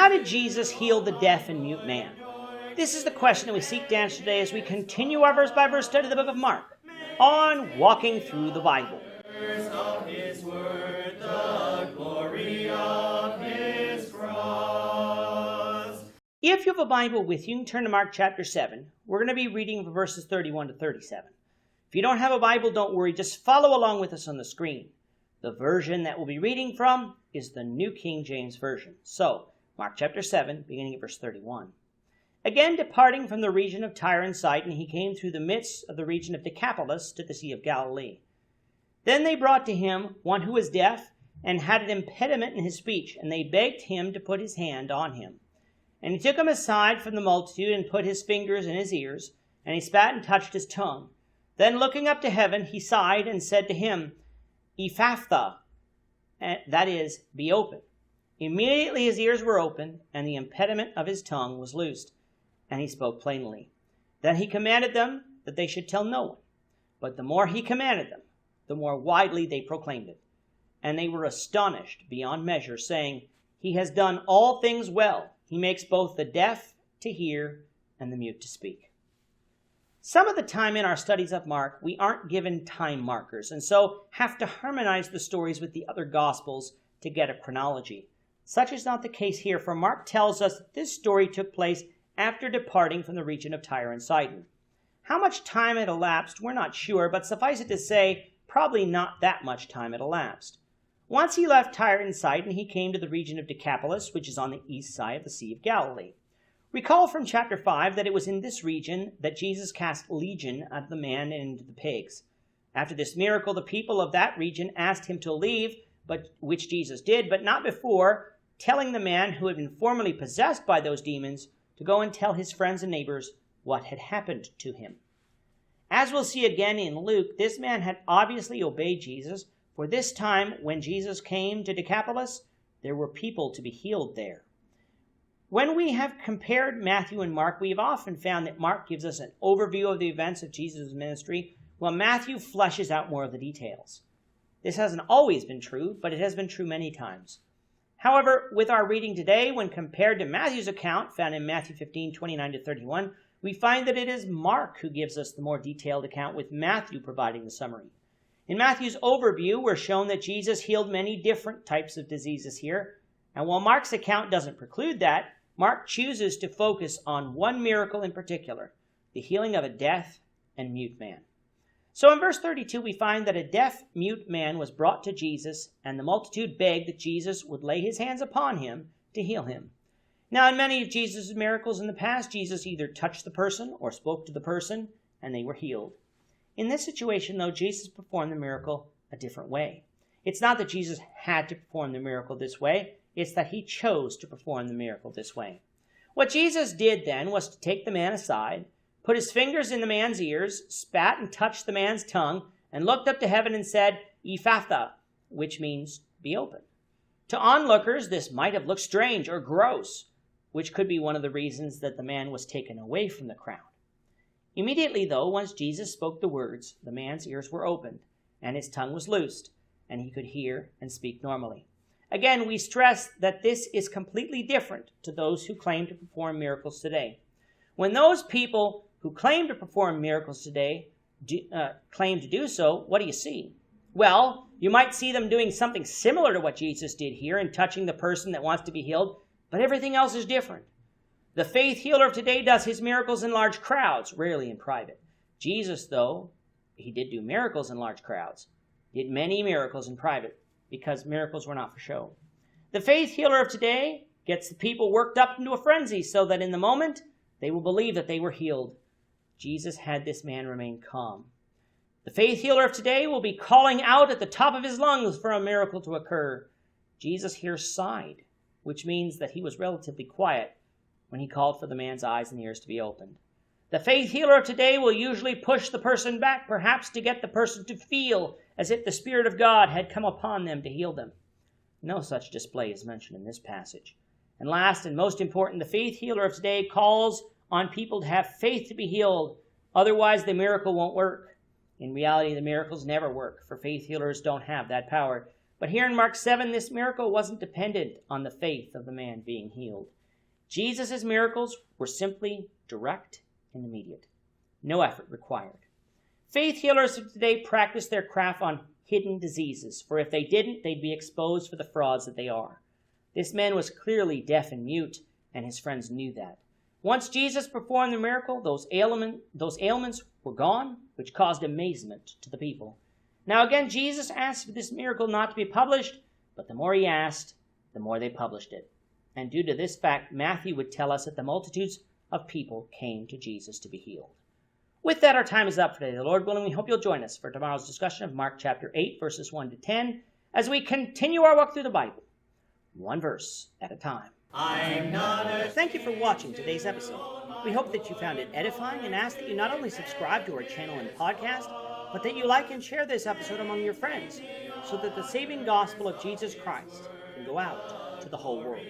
How did Jesus heal the deaf and mute man? This is the question that we seek to answer today as we continue our verse-by-verse study of the book of Mark on Walking Through the Bible. Of his word, the glory of his cross. If you have a Bible with you, you can turn to Mark chapter 7. We're going to be reading from verses 31 to 37. If you don't have a Bible, don't worry. Just follow along with us on the screen. The version that we'll be reading from is the New King James Version. So, Mark chapter 7, beginning at verse 31. Again, departing from the region of Tyre and Sidon, he came through the midst of the region of Decapolis to the Sea of Galilee. Then they brought to him one who was deaf and had an impediment in his speech, and they begged him to put his hand on him. And he took him aside from the multitude and put his fingers in his ears, and he spat and touched his tongue. Then looking up to heaven, he sighed and said to him, Ephphatha, that is, be open. Immediately his ears were opened, and the impediment of his tongue was loosed, and he spoke plainly. Then he commanded them that they should tell no one. But the more he commanded them, the more widely they proclaimed it. And they were astonished beyond measure, saying, He has done all things well. He makes both the deaf to hear and the mute to speak. Some of the time in our studies of Mark, we aren't given time markers, and so have to harmonize the stories with the other Gospels to get a chronology. Such is not the case here, for Mark tells us that this story took place after departing from the region of Tyre and Sidon. How much time had elapsed, we're not sure, but suffice it to say, probably not that much time had elapsed. Once he left Tyre and Sidon, he came to the region of Decapolis, which is on the east side of the Sea of Galilee. Recall from chapter 5 that it was in this region that Jesus cast legion out of the man and into the pigs. After this miracle, the people of that region asked him to leave, which Jesus did, but not before telling the man who had been formerly possessed by those demons to go and tell his friends and neighbors what had happened to him. As we'll see again in Luke, this man had obviously obeyed Jesus, for this time when Jesus came to Decapolis, there were people to be healed there. When we have compared Matthew and Mark, we have often found that Mark gives us an overview of the events of Jesus' ministry, while Matthew fleshes out more of the details. This hasn't always been true, but it has been true many times. However, with our reading today, when compared to Matthew's account, found in Matthew 15, 29 to 31, we find that it is Mark who gives us the more detailed account, with Matthew providing the summary. In Matthew's overview, we're shown that Jesus healed many different types of diseases here, and while Mark's account doesn't preclude that, Mark chooses to focus on one miracle in particular, the healing of a deaf and mute man. So in verse 32, we find that a deaf-mute man was brought to Jesus, and the multitude begged that Jesus would lay his hands upon him to heal him. Now, in many of Jesus' miracles in the past, Jesus either touched the person or spoke to the person, and they were healed. In this situation, though, Jesus performed the miracle a different way. It's not that Jesus had to perform the miracle this way. It's that he chose to perform the miracle this way. What Jesus did then was to take the man aside, put his fingers in the man's ears, spat and touched the man's tongue, and looked up to heaven and said, Ephphatha, which means be open. To onlookers, this might have looked strange or gross, which could be one of the reasons that the man was taken away from the crowd. Immediately, though, once Jesus spoke the words, the man's ears were opened, and his tongue was loosed, and he could hear and speak normally. Again, we stress that this is completely different to those who claim to perform miracles today. When those people who claim to perform miracles today claim to do so, what do you see? Well, you might see them doing something similar to what Jesus did here in touching the person that wants to be healed, but everything else is different. The faith healer of today does his miracles in large crowds, rarely in private. Jesus, though, he did do miracles in large crowds, did many miracles in private, because miracles were not for show. The faith healer of today gets the people worked up into a frenzy so that in the moment they will believe that they were healed. Jesus had this man remain calm. The faith healer of today will be calling out at the top of his lungs for a miracle to occur. Jesus here sighed, which means that he was relatively quiet when he called for the man's eyes and ears to be opened. The faith healer of today will usually push the person back, perhaps to get the person to feel as if the Spirit of God had come upon them to heal them. No such display is mentioned in this passage. And last and most important, the faith healer of today calls on people to have faith to be healed. Otherwise, the miracle won't work. In reality, the miracles never work, for faith healers don't have that power. But here in Mark 7, this miracle wasn't dependent on the faith of the man being healed. Jesus' miracles were simply direct and immediate. No effort required. Faith healers of today practice their craft on hidden diseases, for if they didn't, they'd be exposed for the frauds that they are. This man was clearly deaf and mute, and his friends knew that. Once Jesus performed the miracle, those ailments were gone, which caused amazement to the people. Now again, Jesus asked for this miracle not to be published, but the more he asked, the more they published it. And due to this fact, Matthew would tell us that the multitudes of people came to Jesus to be healed. With that, our time is up for today. The Lord willing, we hope you'll join us for tomorrow's discussion of Mark chapter 8, verses 1 to 10, as we continue our walk through the Bible, one verse at a time. I'm not ashamed. Thank you for watching today's episode. We hope that you found it edifying and ask that you not only subscribe to our channel and podcast, but that you like and share this episode among your friends, so that the saving gospel of Jesus Christ can go out to the whole world.